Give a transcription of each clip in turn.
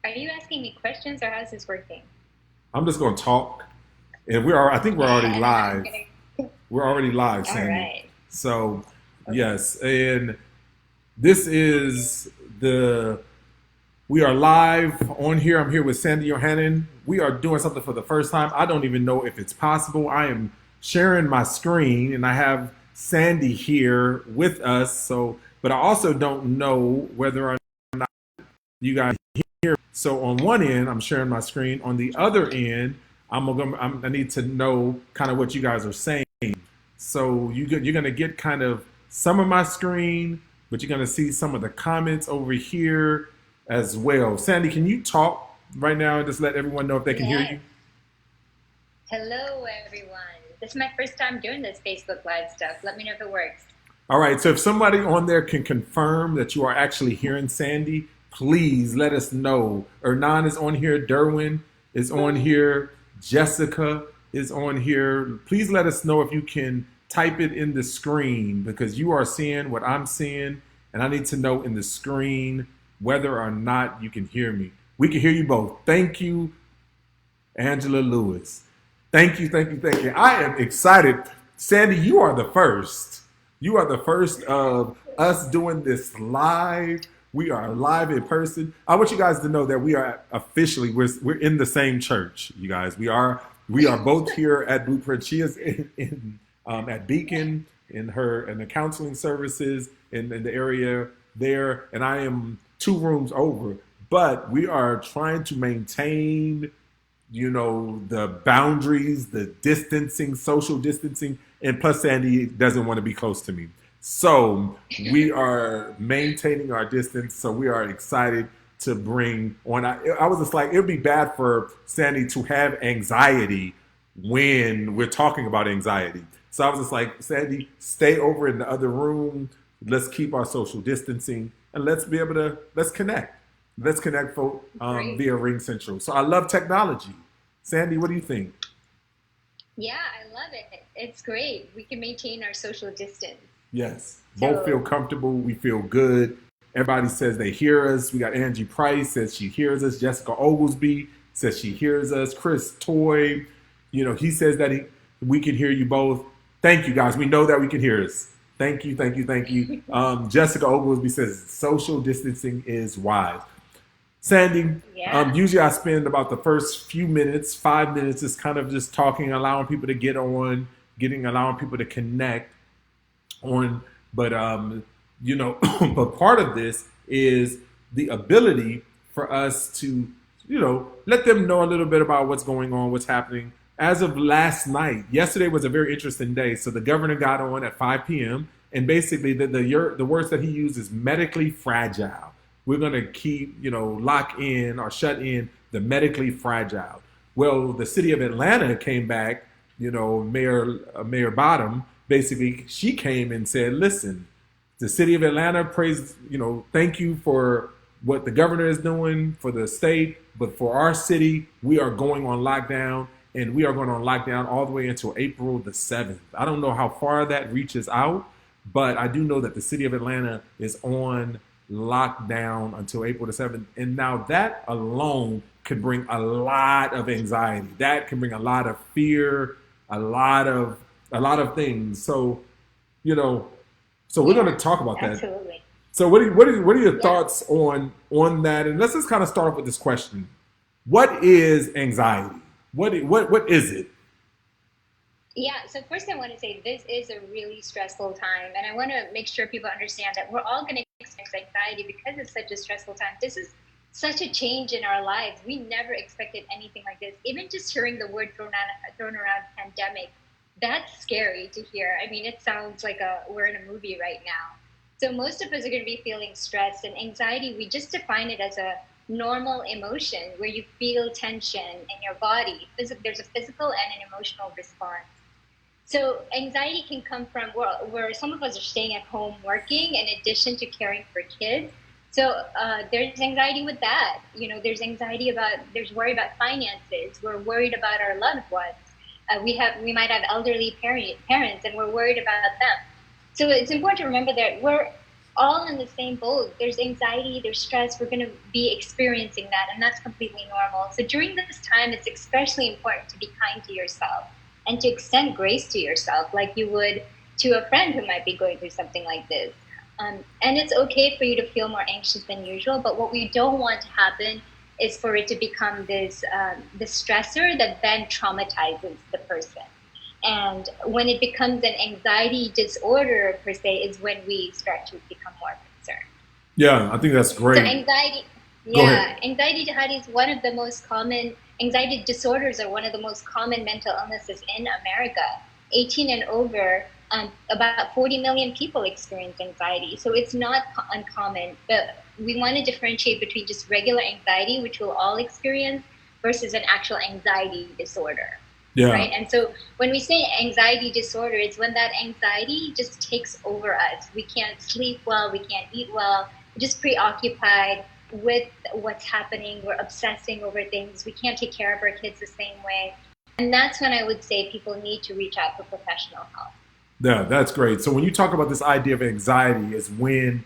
Are you asking me questions or how's this working? I'm just going to talk, and I think we're already Okay, and I'm live. gonna. We're already live, All Sandy. right. So, Okay. yes, and this is the we are live on here. I'm here with Sandy Johannan. We are doing something for the first time. I don't even know if it's possible. I am sharing my screen, and I have Sandy here with us. So, but I also don't know whether or not you guys hear. So on one end, I'm sharing my screen. On the other end, I need to know kind of what you guys are saying. So you're gonna get kind of some of my screen, but you're gonna see some of the comments over here as well. Sandy, can you talk right now and just let everyone know if they can hear Yes. you? Hello, everyone. This is my first time doing this Facebook Live stuff. Let me know if it works. All right. So if somebody on there can confirm that you are actually hearing Sandy, please let us know. Ernan is on here. Derwin is on here. Jessica is on here. Please let us know if you can type it in the screen because you are seeing what I'm seeing, and I need to know in the screen whether or not you can hear me. We can hear you both. Thank you, Angela Lewis. Thank you, thank you, thank you. I am excited. Sandy, you are the first. You are the first of us doing this live. We are live in person. I want you guys to know that we are officially we're in the same church. You guys, we are both here at Blueprint. She is at Beacon in the counseling services in the area there, and I am 2 rooms over. But we are trying to maintain the boundaries, the distancing, social distancing, and plus Sandy doesn't want to be close to me. So we are maintaining our distance. So we are excited to bring on. I was just like, it would be bad for Sandy to have anxiety when we're talking about anxiety. So I was just like, Sandy, stay over in the other room. Let's keep our social distancing and let's connect. Let's connect Great. via Ring Central. So I love technology. Sandy, what do you think? Yeah, I love it. It's great. We can maintain our social distance. Yes. Both feel So, comfortable. We feel good. Everybody says they hear us. We got Angie Price says she hears us. Jessica Oglesby says she hears us. Chris Toy, he says that we can hear you both. Thank you, guys. We know that we can hear us. Thank you, thank you, thank you. Jessica Oglesby says social distancing is wise. Sandy, yeah. usually I spend about the first few minutes, 5 minutes, is kind of just talking, allowing people to get on, allowing people to connect on. But but part of this is the ability for us to, let them know a little bit about what's going on, what's happening. As of last night, yesterday was a very interesting day. So the governor got on at 5 p.m. and basically the words that he used is medically fragile. We're going to keep, lock in or shut in the medically fragile. Well, the city of Atlanta came back, Mayor Bottom, basically, she came and said, listen, the city of Atlanta prays, thank you for what the governor is doing for the state, but for our city, we are going on lockdown, and we are going on lockdown all the way until April the 7th. I don't know how far that reaches out, but I do know that the city of Atlanta is on lockdown until April the 7th. And now that alone could bring a lot of anxiety. That can bring a lot of fear, a lot of things. So, you know, so we're going Yeah, to talk about that. absolutely. So what are your Yeah. thoughts on that? And let's just kind of start off with this question. What is anxiety? What is it? Yeah, so first I want to say this is a really stressful time, and I want to make sure people understand that we're all going to experience anxiety because it's such a stressful time. This is such a change in our lives. We never expected anything like this. Even just hearing the word thrown around pandemic, that's scary to hear. I mean, it sounds like we're in a movie right now. So most of us are going to be feeling stress and anxiety. We just define it as a normal emotion where you feel tension in your body. There's a physical and an emotional response. So anxiety can come from where some of us are staying at home working in addition to caring for kids. So there's anxiety with that. There's worry about finances. We're worried about our loved ones. We might have elderly parents, and we're worried about them. So it's important to remember that all in the same boat. There's anxiety, there's stress. We're going to be experiencing that, and that's completely normal. So during this time, it's especially important to be kind to yourself and to extend grace to yourself like you would to a friend who might be going through something like this. And it's okay for you to feel more anxious than usual, but what we don't want to happen is for it to become this stressor that then traumatizes the person. And when it becomes an anxiety disorder per se is when we start to become more concerned. Yeah, I think that's great. So anxiety, Go ahead. anxiety, Dhati, is one of the most common, anxiety disorders are one of the most common mental illnesses in America. 18 and over, about 40 million people experience anxiety. So it's not uncommon, but we want to differentiate between just regular anxiety, which we'll all experience, versus an actual anxiety disorder. Yeah. Right. And so when we say anxiety disorder, it's when that anxiety just takes over us. We can't sleep well, we can't eat well, we're just preoccupied with what's happening. We're obsessing over things. We can't take care of our kids the same way. And that's when I would say people need to reach out for professional help. Yeah, that's great. So when you talk about this idea of anxiety is when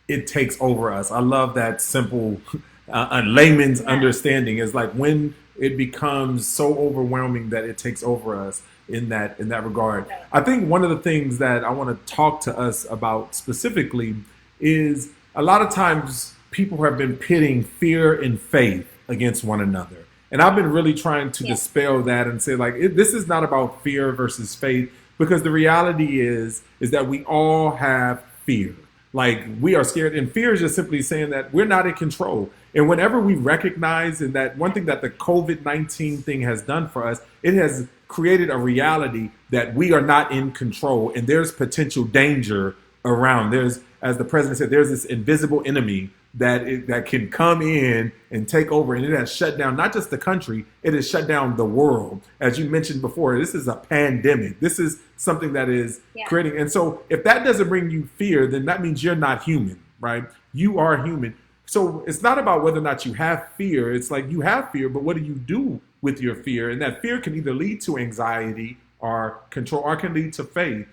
it takes over us. I love that simple layman's understanding is like when it becomes so overwhelming that it takes over us in that regard. Right. I think one of the things that I want to talk to us about specifically is a lot of times people have been pitting fear and faith against one another. And I've been really trying to dispel that and say like this is not about fear versus faith, because the reality is that we all have fear. Like we are scared, and fear is just simply saying that we're not in control. And whenever we recognize, and that one thing that the COVID-19 thing has done for us, it has created a reality that we are not in control and there's potential danger around. There's, as the president said, there's this invisible enemy that can come in and take over, and it has shut down not just the country, it has shut down the world. As you mentioned before, this is a pandemic. This is something that is creating. And so if that doesn't bring you fear, then that means you're not human, right? You are human. So it's not about whether or not you have fear. It's like you have fear, but what do you do with your fear? And that fear can either lead to anxiety or control, or can lead to faith.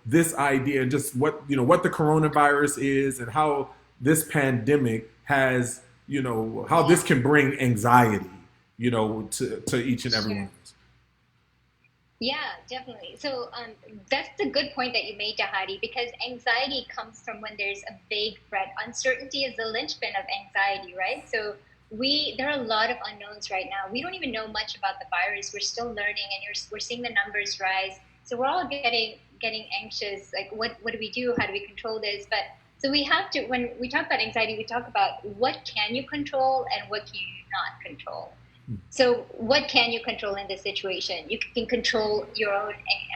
This idea and just what the coronavirus is and how this pandemic has, how this can bring anxiety, to each and every one of us. Yeah, definitely. So that's a good point that you made, Dhati, because anxiety comes from when there's a vague threat. Uncertainty is the linchpin of anxiety, right? So there are a lot of unknowns right now. We don't even know much about the virus. We're still learning, and we're seeing the numbers rise. So we're all getting anxious. Like, what do we do? How do we control this? But so we have to, when we talk about anxiety, we talk about what can you control and what can you not control. So what can you control in this situation? You can control your own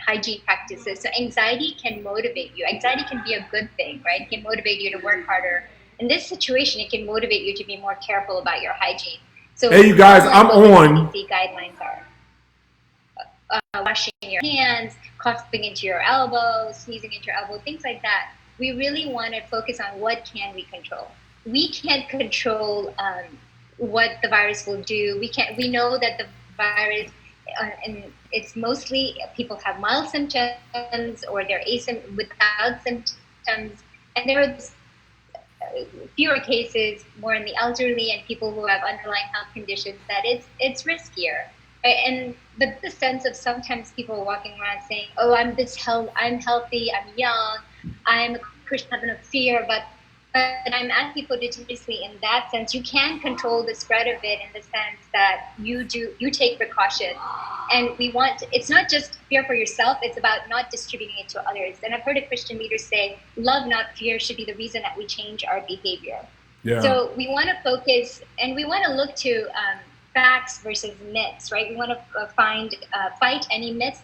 hygiene practices. So anxiety can motivate you. Anxiety can be a good thing, right? It can motivate you to work harder. In this situation, it can motivate you to be more careful about your hygiene. So hey, you guys, I'm on. CDC guidelines are washing your hands, coughing into your elbow, sneezing into your elbow, things like that. We really want to focus on what can we control. We can't control what the virus will do. We know that the virus, and it's mostly people have mild symptoms or they're without symptoms, and there are fewer cases more in the elderly and people who have underlying health conditions that it's riskier. And the sense of sometimes people walking around saying, "Oh, I'm healthy, I'm young, I'm a Christian, I have no fear," but I'm asking people to seriously in that sense. You can control the spread of it in the sense that you take precautions, and it's not just fear for yourself, it's about not distributing it to others. And I've heard a Christian leader say, love, not fear, should be the reason that we change our behavior. Yeah. So we want to focus, and we want to look to facts versus myths, right? We want to fight any myths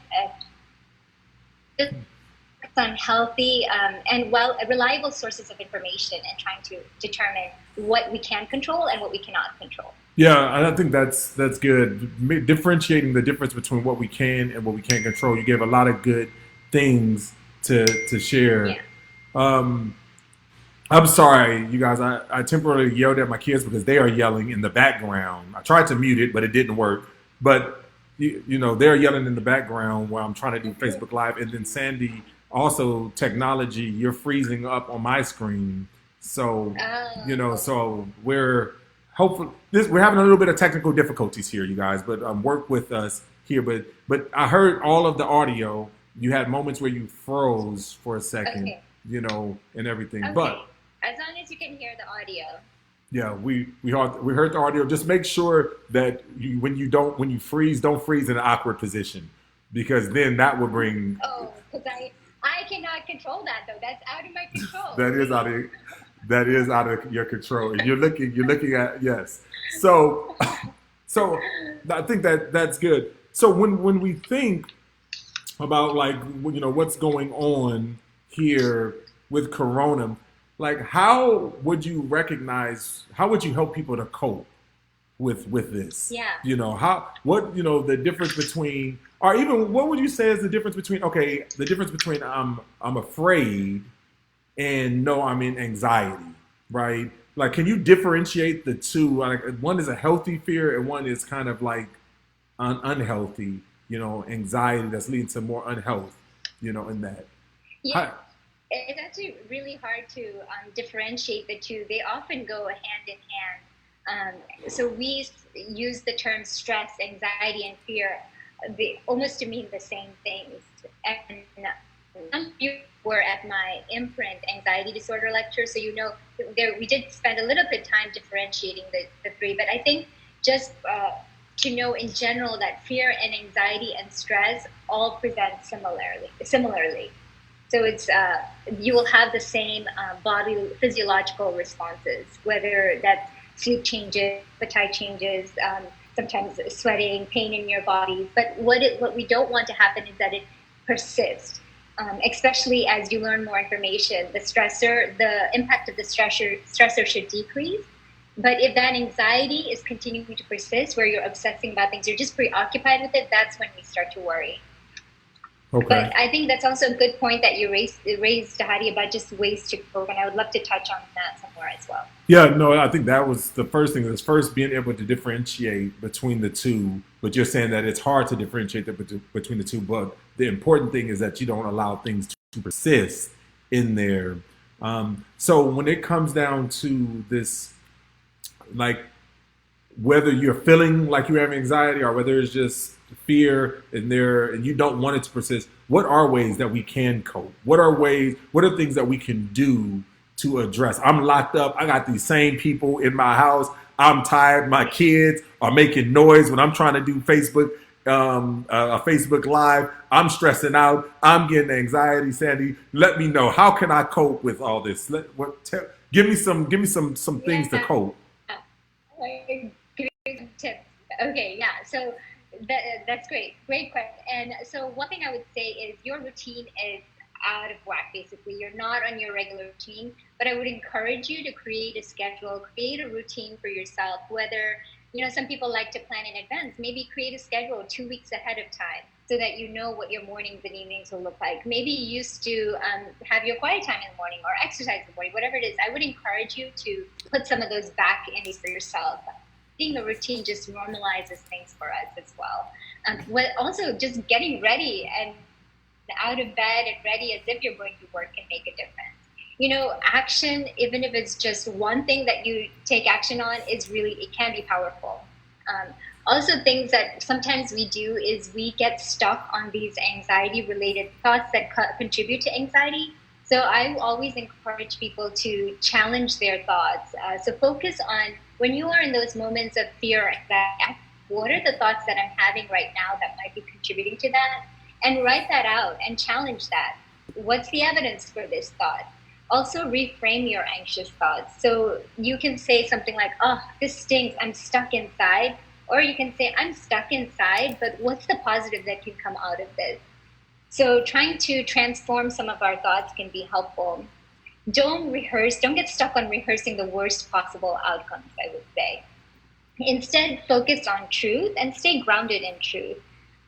on healthy and reliable sources of information, and trying to determine what we can control and what we cannot control. Yeah, I think that's good. Differentiating the difference between what we can and what we can't control. You gave a lot of good things to share. Yeah. I'm sorry, you guys. I temporarily yelled at my kids because they are yelling in the background. I tried to mute it, but it didn't work. But they're yelling in the background while I'm trying to do Facebook Live, and then Sandy also technology, you're freezing up on my screen. So, Okay. so we're having a little bit of technical difficulties here, you guys, but work with us here. But I heard all of the audio. You had moments where you froze for a second, Okay. and everything. But Okay. As long as you can hear the audio. yeah, we heard the audio. Just make sure that when you freeze, don't freeze in an awkward position, because then that will bring Oh, because I cannot control that though. That's out of my control. that is out of that is out of your control. And you're looking at, yes. So so I think that's good. So when we think about, like, what's going on here with Corona, like, how would you help people to cope with this? Yeah. The difference between, or even what would you say is the difference between, okay, the difference between I'm afraid and no, I'm in anxiety, right? Like, can you differentiate the two? Like, one is a healthy fear and one is kind of like unhealthy, anxiety that's leading to more unhealth, in that. Yeah. Hi. It's actually really hard to differentiate the two. They often go hand in hand. So we use the term stress, anxiety, and fear, they almost to mean the same things. And some of you were at my imprint anxiety disorder lecture, so there we did spend a little bit of time differentiating the three. But I think just to know in general that fear and anxiety and stress all present similarly. So it's you will have the same body physiological responses, whether that's sleep changes, appetite changes, sometimes sweating, pain in your body. But what we don't want to happen is that it persists, especially as you learn more information. The impact of the stressor should decrease. But if that anxiety is continuing to persist, where you're obsessing about things, you're just preoccupied with it, that's when we start to worry. Okay. But I think that's also a good point that you raised, Dhati, about just ways to cope, and I would love to touch on that somewhere as well. Yeah, no, I think that was the first thing. Is first being able to differentiate between the two. But you're saying that it's hard to differentiate between the two. But the important thing is that you don't allow things to persist in there. So when it comes down to this, like, whether you're feeling like you have anxiety or whether it's just fear and you don't want it to persist, what are ways that we can cope? What are things that we can do to address? I'm locked up. I got these same people in my house. I'm tired. My kids are making noise when I'm trying to do a Facebook Live. I'm stressing out. I'm getting anxiety. Sandy, let me know, how can I cope with all this? Give me some things to Yeah. cope. Give you some tips. Okay, yeah. So that's great. Great question. And so one thing I would say is your routine is out of whack, basically. You're not on your regular routine, but I would encourage you to create a schedule, create a routine for yourself, whether, some people like to plan in advance. Maybe create a schedule 2 weeks ahead of time so that you know what your mornings and evenings will look like. Maybe you used to have your quiet time in the morning or exercise in the morning, whatever it is. I would encourage you to put some of those back in for yourself. Being a routine just normalizes things for us as well. Also, just getting ready and out of bed and ready as if you're going to work can make a difference. Action, even if it's just one thing that you take action on, it can be powerful. Also, things that sometimes we do is we get stuck on these anxiety related thoughts that contribute to anxiety. So I always encourage people to challenge their thoughts. So focus on, when you are in those moments of fear or anxiety, what are the thoughts that I'm having right now that might be contributing to that? And write that out and challenge that. What's the evidence for this thought? Also reframe your anxious thoughts. So you can say something like, oh, this stinks, I'm stuck inside. Or you can say, I'm stuck inside, but what's the positive that can come out of this? So trying to transform some of our thoughts can be helpful. Don't get stuck on rehearsing the worst possible outcomes, I would say. Instead, focus on truth and stay grounded in truth.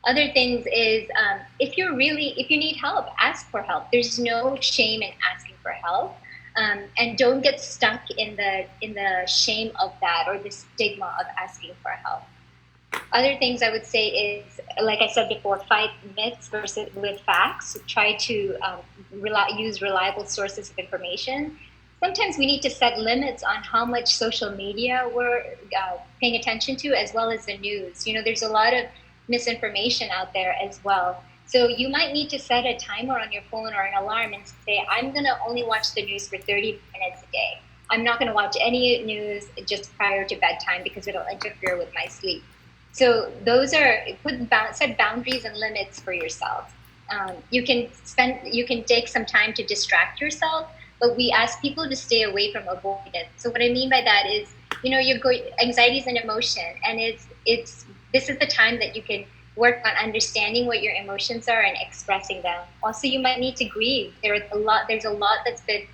Other things is, if you need help, ask for help. There's no shame in asking for help. And don't get stuck in the shame of that or the stigma of asking for help. Other things I would say is, like I said before, fight myths versus with facts. Try to use reliable sources of information. Sometimes we need to set limits on how much social media we're paying attention to, as well as the news. There's a lot of misinformation out there as well. So you might need to set a timer on your phone or an alarm and say, I'm going to only watch the news for 30 minutes a day. I'm not going to watch any news just prior to bedtime because it'll interfere with my sleep. So those are set boundaries and limits for yourself. You can take some time to distract yourself, but we ask people to stay away from avoidance. So what I mean by that is, anxiety is an emotion, and this is the time that you can work on understanding what your emotions are and expressing them. Also, you might need to grieve. There's a lot that's been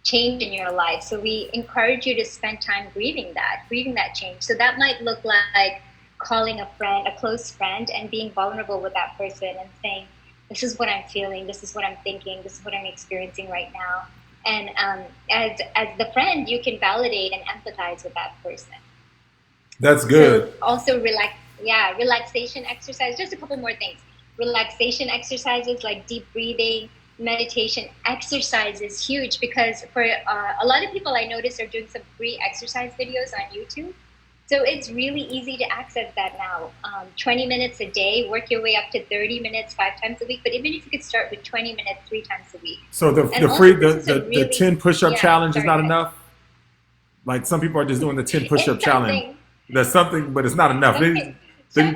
changed in your life. So we encourage you to spend time grieving that change. So that might look like calling a close friend, and being vulnerable with that person and saying, this is what I'm feeling, this is what I'm thinking, this is what I'm experiencing right now. And as the friend, you can validate and empathize with that person. That's good. So also relaxation exercise. Just a couple more things. Relaxation exercises like deep breathing, meditation exercise is huge, because for a lot of people I notice are doing some free exercise videos on YouTube. So it's really easy to access that now. 20 minutes a day, work your way up to 30 minutes 5 times a week. But even if you could start with 20 minutes 3 times a week. So the 10 push-up challenge is not enough? Like some people are just doing the 10 push-up challenge. There's something, but it's not enough. Something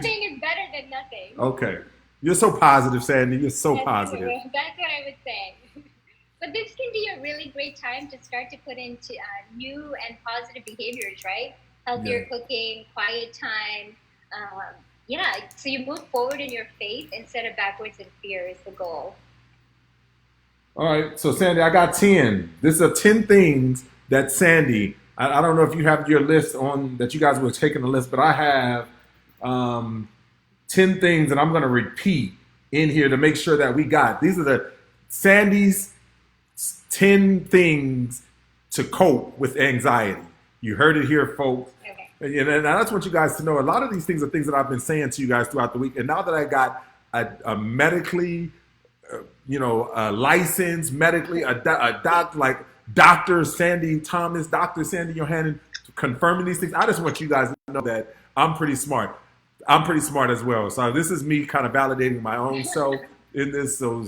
is better than nothing. Okay. You're so positive, Sandy. You're so positive. That's what I would say. But this can be a really great time to start to put into new and positive behaviors, right? Healthier cooking, quiet time. So you move forward in your faith instead of backwards in fear is the goal. All right. So, Sandy, I got 10. This is 10 things that Sandy, I don't know if you have your list on, that you guys were taking the list, but I have 10 things that I'm going to repeat in here to make sure that we got. These are the Sandy's 10 things to cope with anxiety. You heard it here, folks. Okay. And I just want you guys to know, a lot of these things are things that I've been saying to you guys throughout the week. And now that I got a medically, licensed, medically, like Dr. Sandy Thomas, Dr. Sandy Johannan, confirming these things, I just want you guys to know that I'm pretty smart. I'm pretty smart as well. So this is me kind of validating my own self in this. So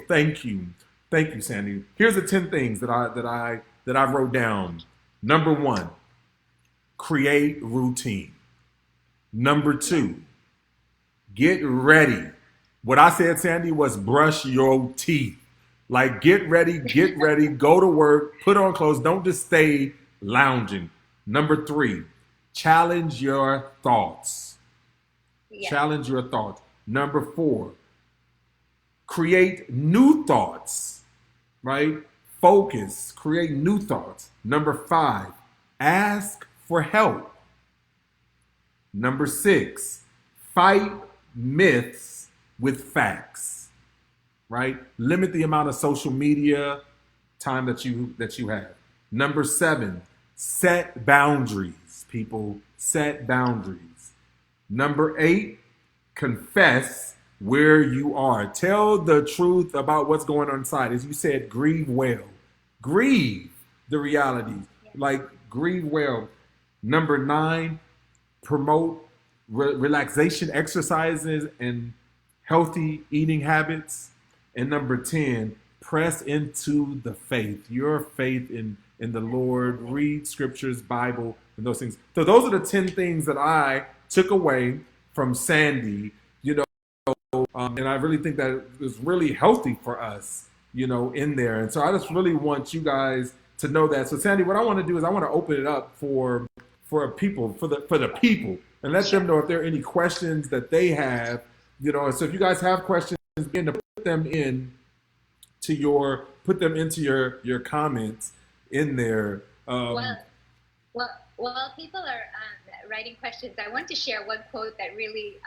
thank you. Thank you, Sandy. Here's the 10 things that I wrote down. Number 1, create routine. Number 2, get ready. What I said, Sandy, was brush your teeth. Like, get ready, go to work, put on clothes. Don't just stay lounging. Number 3, challenge your thoughts. Yeah. Challenge your thoughts. Number 4, create new thoughts, right? Focus, create new thoughts. Number 5, ask for help. Number 6, fight myths with facts, right? Limit the amount of social media time that you have. Number 7, set boundaries, people. Set boundaries. Number 8, confess where you are. Tell the truth about what's going on inside. As you said, grieve well. Grieve the realities. Like, grieve well. Number 9, promote relaxation exercises and healthy eating habits. And number 10, press into the faith. Your faith in the Lord. Read scriptures, Bible, and those things. So those are the 10 things that I took away from Sandy, and I really think that it was really healthy for us, in there. And so I just really want you guys to know that. So Sandy, what I want to do is I want to open it up for people, for the people, and let them know if there are any questions that they have, So if you guys have questions, begin to put them into your comments in there. While people are writing questions, I want to share one quote that really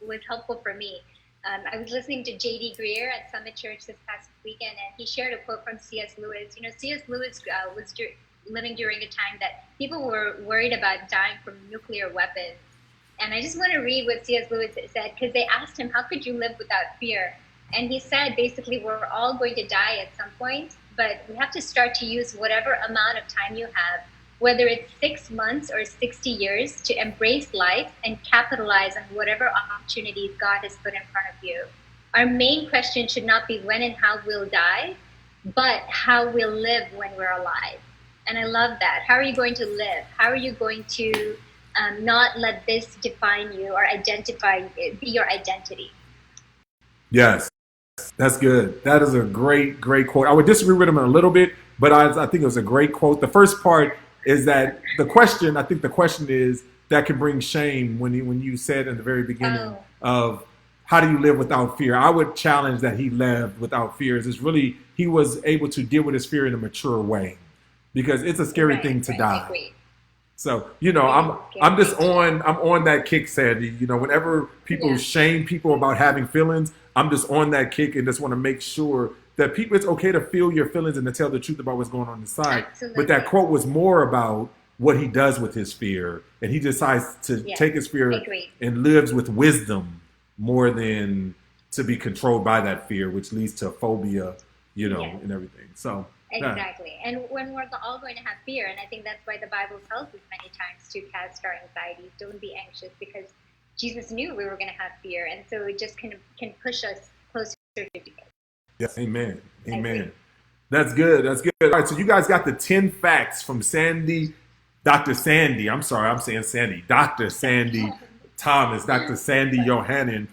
was helpful for me. I was listening to J.D. Greer at Summit Church this past weekend, and he shared a quote from C.S. Lewis. C.S. Lewis was living during a time that people were worried about dying from nuclear weapons. And I just want to read what C.S. Lewis said, because they asked him, how could you live without fear? And he said, basically, we're all going to die at some point, but we have to start to use whatever amount of time you have, whether it's 6 months or 60 years, to embrace life and capitalize on whatever opportunities God has put in front of you. Our main question should not be when and how we'll die, but how we'll live when we're alive. And I love that. How are you going to live? How are you going to not let this define you or be your identity? Yes, that's good. That is a great, great quote. I would disagree with him a little bit, but I think it was a great quote. The first part is that I think the question is that can bring shame when you said in the very beginning of how do you live without fear? I would challenge that he lived without fears. It's really, he was able to deal with his fear in a mature way, because it's a scary thing to die. So, I'm on that kick, Sandy. Whenever people shame people about having feelings, I'm just on that kick and just want to make sure that people, it's okay to feel your feelings and to tell the truth about what's going on inside. Absolutely. But that quote was more about what he does with his fear, and he decides to take his fear and lives with wisdom more than to be controlled by that fear, which leads to phobia, and everything. So. Exactly. And when we're all going to have fear, and I think that's why the Bible tells us many times to cast our anxieties, don't be anxious, because Jesus knew we were going to have fear. And so it just can push us closer to God. Yes, amen. Amen. That's good. That's good. All right, so you guys got the 10 facts from Dr. Sandy. I'm sorry, I'm saying Sandy. Dr. Sandy Thomas, Dr. Sandy Johannan.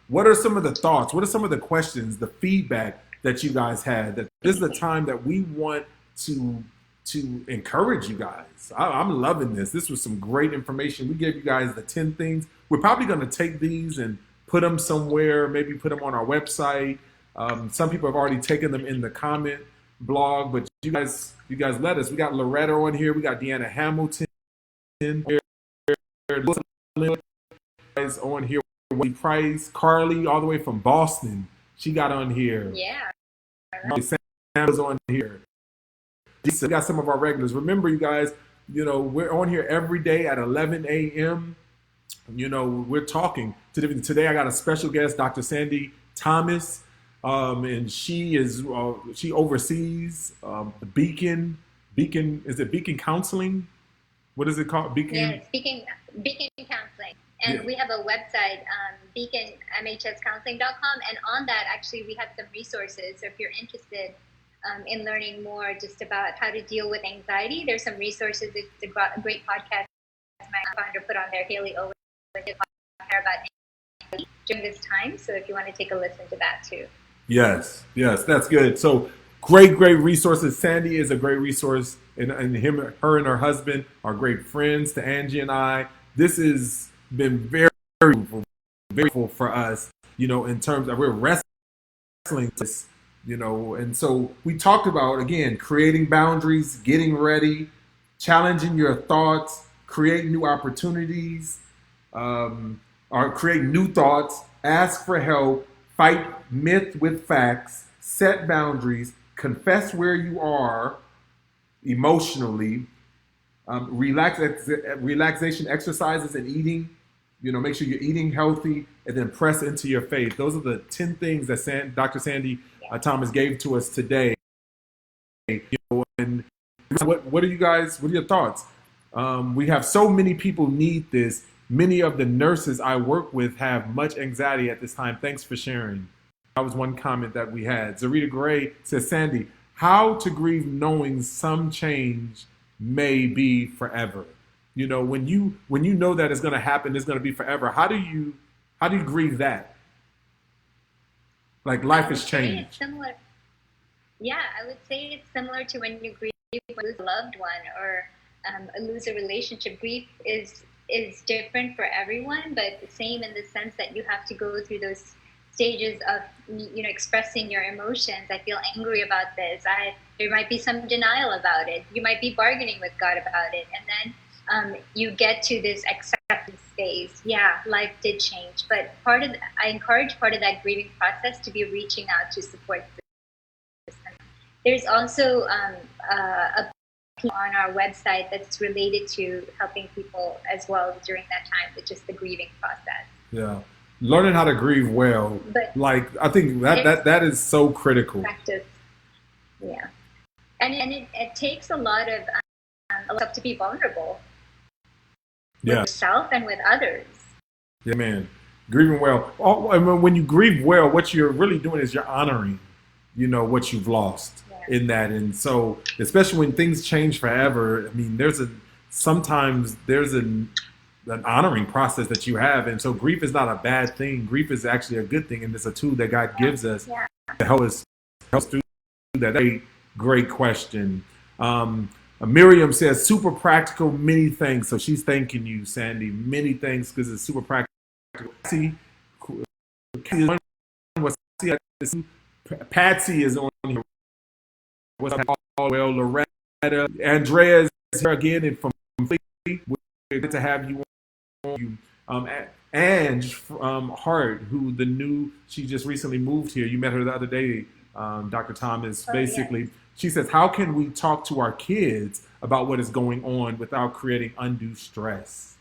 What are some of the thoughts? What are some of the questions, the feedback that you guys had? That this is the time that we want to encourage you guys. I'm loving this. This was some great information. We gave you guys the 10 things. We're probably going to take these and put them somewhere, maybe put them on our website. Some people have already taken them in the comment blog, but you guys let us. We got Loretta on here. We got Deanna Hamilton guys on here. Price, Carly, all the way from Boston. She got on here. Yeah. Sandra's on here. We got some of our regulars. Remember, you guys, we're on here every day at 11 a.m. We're talking to different. Today I got a special guest, Dr. Sandy Thomas, and she oversees Beacon. Is it Beacon Counseling? What is it called? Beacon. Yeah, it's Beacon Counseling. And we have a website, beaconmhscounseling.com. And on that, actually, we have some resources. So if you're interested in learning more just about how to deal with anxiety, there's some resources. It's a great podcast my founder put on there, Haley Owen, about anxiety during this time. So if you want to take a listen to that too. Yes, that's good. So great resources. Sandy is a great resource, and her and her husband are great friends to Angie and I. This has been very helpful for us, in terms of we're wrestling this, and so we talked about, again, creating boundaries, getting ready, challenging your thoughts, create new opportunities, or create new thoughts, ask for help, fight myth with facts, set boundaries, confess where you are emotionally, relaxation exercises and eating, make sure you're eating healthy, and then press into your faith. Those are the 10 things that Dr. Sandy Thomas gave to us today. And what are your thoughts? We have so many people need this. Many of the nurses I work with have much anxiety at this time. Thanks for sharing. That was one comment that we had. Zarita Gray says, Sandy, how to grieve knowing some change may be forever. When you know that it's going to happen, it's going to be forever. How do you grieve that? Like life has changed. It's similar. Yeah, I would say it's similar to when you grieve when you lose a loved one or lose a relationship. Grief is different for everyone, but the same in the sense that you have to go through those stages of expressing your emotions. I feel angry about this. There might be some denial about it. You might be bargaining with God about it, and then you get to this acceptance phase. Yeah, life did change, but I encourage part of that grieving process to be reaching out to support. There's also a on our website that's related to helping people as well during that time with just the grieving process. Yeah. Learning how to grieve well. But Like, I think that is so critical. practice, yeah. And it takes a lot to be vulnerable with Yeah. yourself and with others. Yeah, man. Grieving well. And when you grieve well, what you're really doing is you're honoring, what you've lost Yeah. in that. And so, especially when things change forever, I mean, sometimes there's an honoring process that you have. And so grief is not a bad thing. Grief is actually a good thing. And it's a tool that God gives us Yeah. to help us through that. Great question. Miriam says, super practical, many thanks. So she's thanking you, Sandy. Many thanks because it's super practical. Patsy is on here. What's up? Well, Loretta. Andrea is here again and from Philly. We're good to have you on. Ange Hart, she just recently moved here. You met her the other day, Dr. Thomas. Basically, Yes. she says, how can we talk to our kids about what is going on without creating undue stress?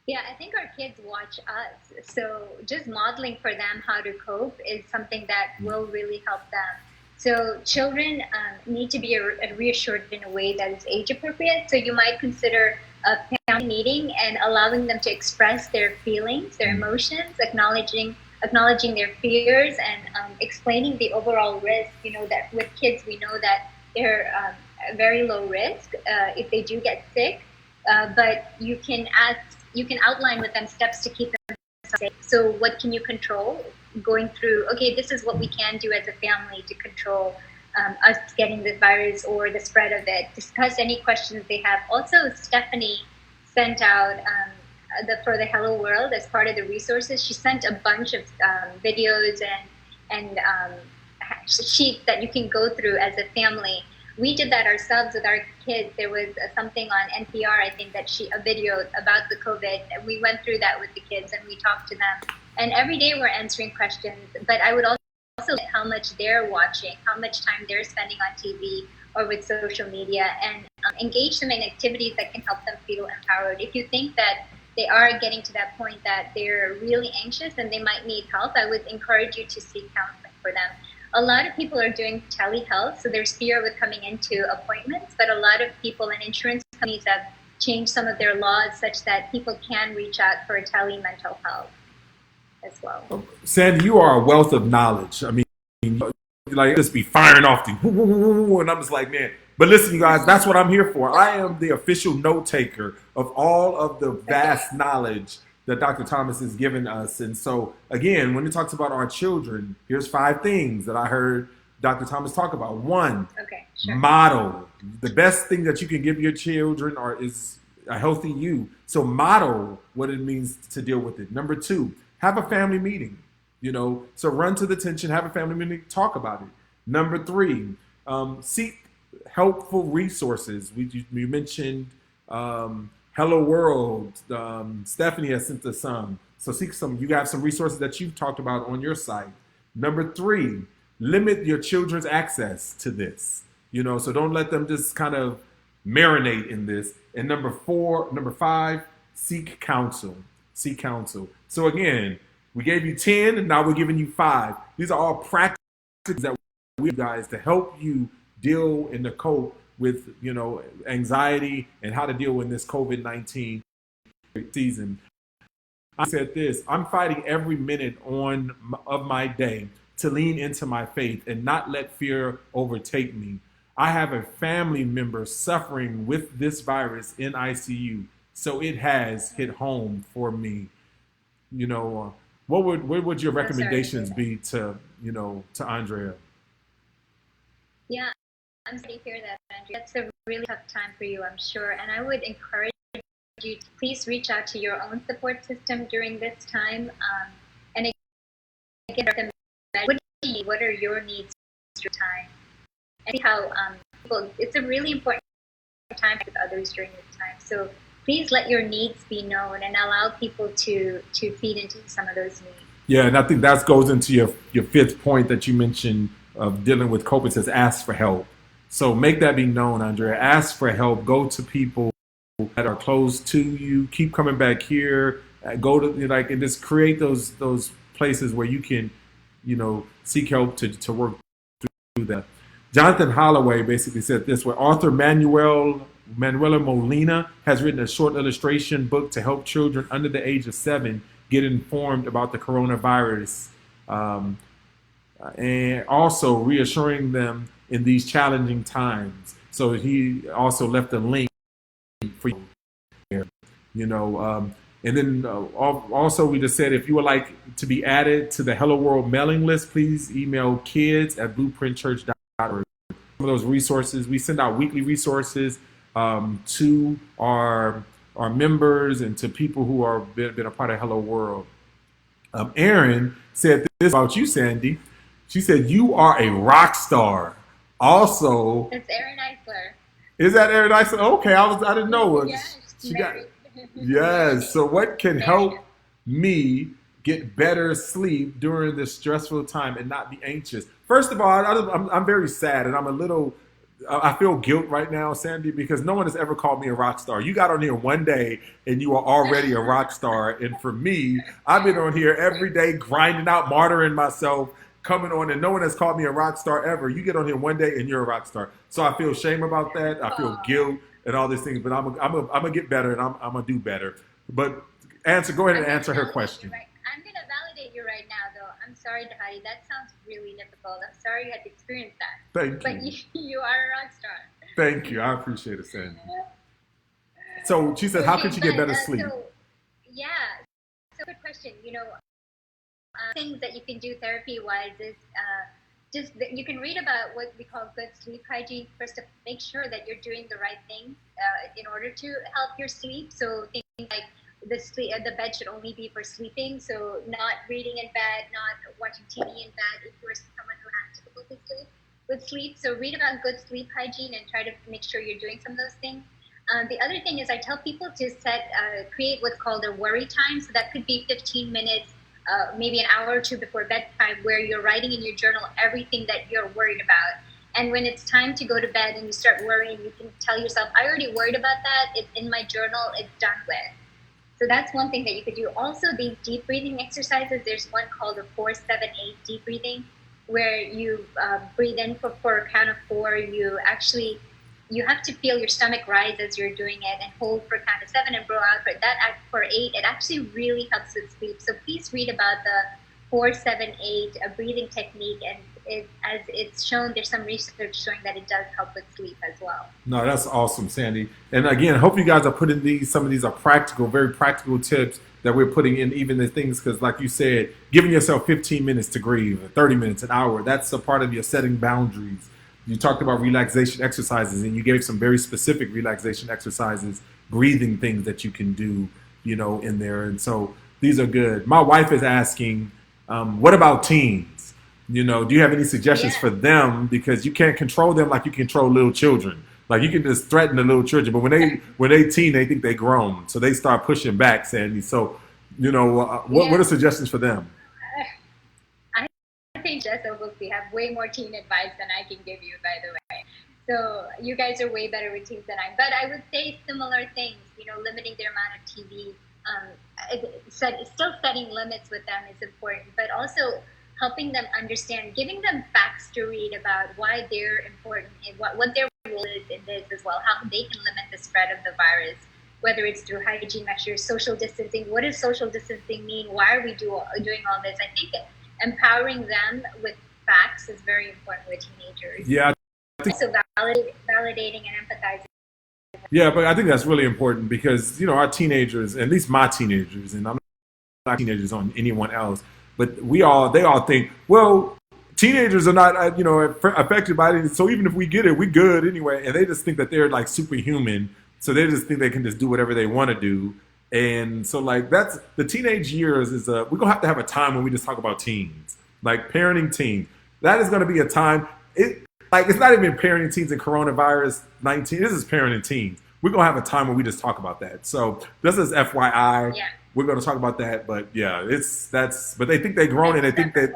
Yeah, I think our kids watch us. So just modeling for them how to cope is something that will really help them. So children need to be reassured in a way that is age appropriate. So you might consider a family meeting and allowing them to express their feelings, their emotions, acknowledging their fears, and explaining the overall risk. That with kids, we know that they're very low risk if they do get sick, but you can outline with them steps to keep them safe. So what can you control? Going through, okay, this is what we can do as a family to control us getting the virus or the spread of it. Discuss any questions they have. Also, Stephanie sent out for the Hello World as part of the resources. She sent a bunch of videos and sheets that you can go through as a family. We did that ourselves with our kids. There was something on NPR, I think, a video about the COVID. And we went through that with the kids and we talked to them. And every day we're answering questions. But I would also look at how much they're watching, how much time they're spending on TV or with social media, and engage them in activities that can help them feel empowered. If you think that they are getting to that point that they're really anxious and they might need help, I would encourage you to seek counseling for them. A lot of people are doing telehealth, so there's fear with coming into appointments, but a lot of people and insurance companies have changed some of their laws such that people can reach out for tele-mental health as well. Sandy, you are a wealth of knowledge. I mean, like, just be firing off the and I'm just like, man. But listen, you guys, that's what I'm here for. I am the official note taker of all of the vast knowledge that Dr. Thomas has given us. And so, again, when it talks about our children, here's 5 things that I heard Dr. Thomas talk about. 1, Sure. Model. The best thing that you can give your children is a healthy you. So model what it means to deal with it. Number 2, have a family meeting. So run to the tension, have a family meeting, talk about it. Number 3, seek helpful resources. We mentioned Hello World. Stephanie has sent us some. So seek some. You have some resources that you've talked about on your site. Number 3, limit your children's access to this. So don't let them just kind of marinate in this. And number 5, seek counsel. Seek counsel. So again, we gave you 10, and now we're giving you 5. These are all practices that we guys to help you deal and to cope with, anxiety and how to deal in this COVID-19 season. I said this: I'm fighting every minute of my day to lean into my faith and not let fear overtake me. I have a family member suffering with this virus in ICU, so it has hit home for me. What would your recommendations be to Andrea? Yeah, I'm sorry to hear that, Andrea. That's a really tough time for you, I'm sure. And I would encourage you to please reach out to your own support system during this time. And again, what are your needs through time? And see how it's a really important time with others during this time. So please let your needs be known and allow people to feed into some of those needs. Yeah, and I think that goes into your 5th point that you mentioned of dealing with COVID. It says ask for help. So make that be known, Andrea. Ask for help. Go to people that are close to you. Keep coming back here. Go to like and just create those places where you can, seek help to work through that. Jonathan Holloway basically said this: where author Manuela Molina has written a short illustration book to help children under the age of 7 get informed about the coronavirus, and also reassuring them in these challenging times. So he also left a link for you here, and then also we just said if you would like to be added to the Hello World mailing list, please email kids@blueprintchurch.org. Some of those resources, we send out weekly resources to our members and to people who are been a part of Hello World. Erin said this about you, Sandy. She said, you are a rock star. Also, it's Erin Eisler. Is that Erin Eisler? Okay, I didn't know. Yes, she got. Yes. So, what can help me get better sleep during this stressful time and not be anxious? First of all, I'm very sad, and I'm a little. I feel guilt right now, Sandy, because no one has ever called me a rock star. You got on here one day and you are already a rock star. And for me, I've been on here every day grinding out, martyring myself, coming on, and no one has called me a rock star ever. You get on here one day and you're a rock star. So I feel shame about that. I feel guilt and all these things, but I'm gonna get better and I'm gonna do better. But go ahead and answer her question. I'm going to validate you right now, though. I'm sorry, Dhati. That sounds really difficult. I'm sorry you had to experience that. Thank you. But you are a rock star. Thank you. I appreciate it, Sandy. So she said, how can she get better sleep? So good question. Things that you can do therapy-wise is you can read about what we call good sleep hygiene. First, to make sure that you're doing the right things in order to help your sleep. So things like the bed should only be for sleeping, so not reading in bed, not watching TV in bed if you're someone who has difficulty with sleep. So read about good sleep hygiene and try to make sure you're doing some of those things. The other thing is I tell people to create what's called a worry time. So that could be 15 minutes, maybe an hour or two before bedtime, where you're writing in your journal everything that you're worried about. And when it's time to go to bed and you start worrying, you can tell yourself, I already worried about that. It's in my journal. It's done with. So that's one thing that you could do. Also, these deep breathing exercises, there's one called the 4-7-8 deep breathing, where you breathe in for a count of 4. You have to feel your stomach rise as you're doing it and hold for a count of 7 and blow out for 8. It actually really helps with sleep. So please read about the 4-7-8 breathing technique, and as it's shown, there's some research showing that it does help with sleep as well. No, that's awesome, Sandy. And again, I hope you guys are putting some of these are practical, very practical tips that we're putting in, even the things, because like you said, giving yourself 15 minutes to grieve, 30 minutes, an hour, that's a part of your setting boundaries. You talked about relaxation exercises, and you gave some very specific relaxation exercises, breathing things that you can do, in there. And so these are good. My wife is asking, what about teens? Do you have any suggestions for them? Because you can't control them like you control little children. Like you can just threaten the little children, but when they teen, they think they grown, so they start pushing back, Sandy. So, what are suggestions for them? I think Jess obviously have way more teen advice than I can give you, by the way. So you guys are way better with teens than I am. But I would say similar things. Limiting their amount of TV. Still setting limits with them is important, but also helping them understand, giving them facts to read about why they're important and what their role is in this as well, how they can limit the spread of the virus, whether it's through hygiene measures, social distancing. What does social distancing mean? Why are we doing all this? I think empowering them with facts is very important with teenagers. Yeah. So validating and empathizing. Yeah, but I think that's really important because, our teenagers, at least my teenagers, and I'm not teenagers on anyone else, but they all think, well, teenagers are not, affected by it. So even if we get it, we good anyway. And they just think that they're like superhuman. So they just think they can just do whatever they want to do. And so that's the teenage years we're going to have a time when we just talk about teens, like parenting teens. That is going to be a time. It's not even parenting teens and coronavirus 19. This is parenting teens. We're going to have a time when we just talk about that. So this is FYI. Yeah. We're going to talk about that. But yeah, but they think they're grown and they think that,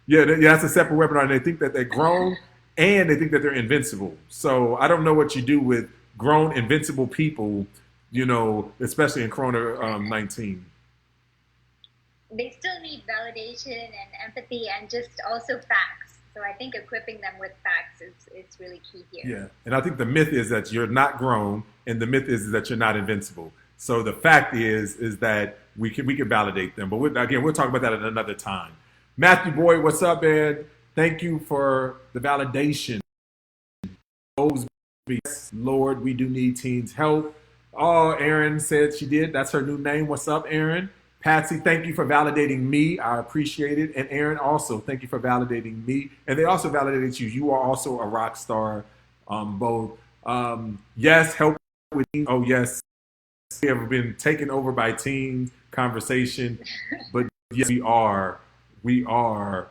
that's a separate webinar. And they think that they're grown and they think that they're invincible. So I don't know what you do with grown invincible people, especially in Corona Right. 19. They still need validation and empathy and just also facts. So I think equipping them with facts is really key here. Yeah, and I think the myth is that you're not grown, and the myth is that you're not invincible. So the fact is that we can validate them. But again, we'll talk about that at another time. Matthew Boyd, what's up, man? Thank you for the validation. Yes, Lord, we do need teens' help. Oh, Erin said she did. That's her new name. What's up, Erin? Patsy, thank you for validating me. I appreciate it. And Erin, also, thank you for validating me. And they also validated you. You are also a rock star, both. Yes, help with teens. Oh, yes. We have been taken over by teens conversation. But yes, we are. We are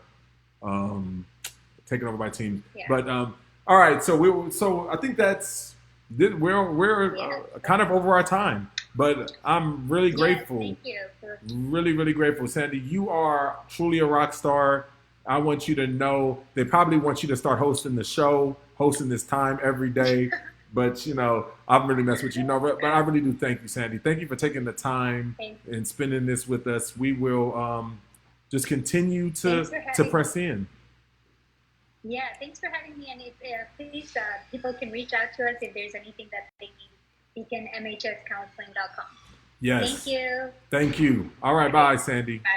taken over by teams. Yeah. But all right, so I think we're Yeah. kind of over our time. But I'm really Yes, grateful, thank you. really, really grateful, Sandy. You are truly a rock star. I want you to know they probably want you to start hosting the show, hosting this time every day. But I'm really messing with you. No, but I really do thank you, Sandy. Thank you for taking the time Thanks. and spending this with us. We will just continue Thanks for to having press in. Yeah, thanks for having me. And if, please, people can reach out to us if there's anything that they need. BeaconMHSCounseling.com. Thank Yes. you. Thank you. All right. Okay. Bye, Sandy. Bye.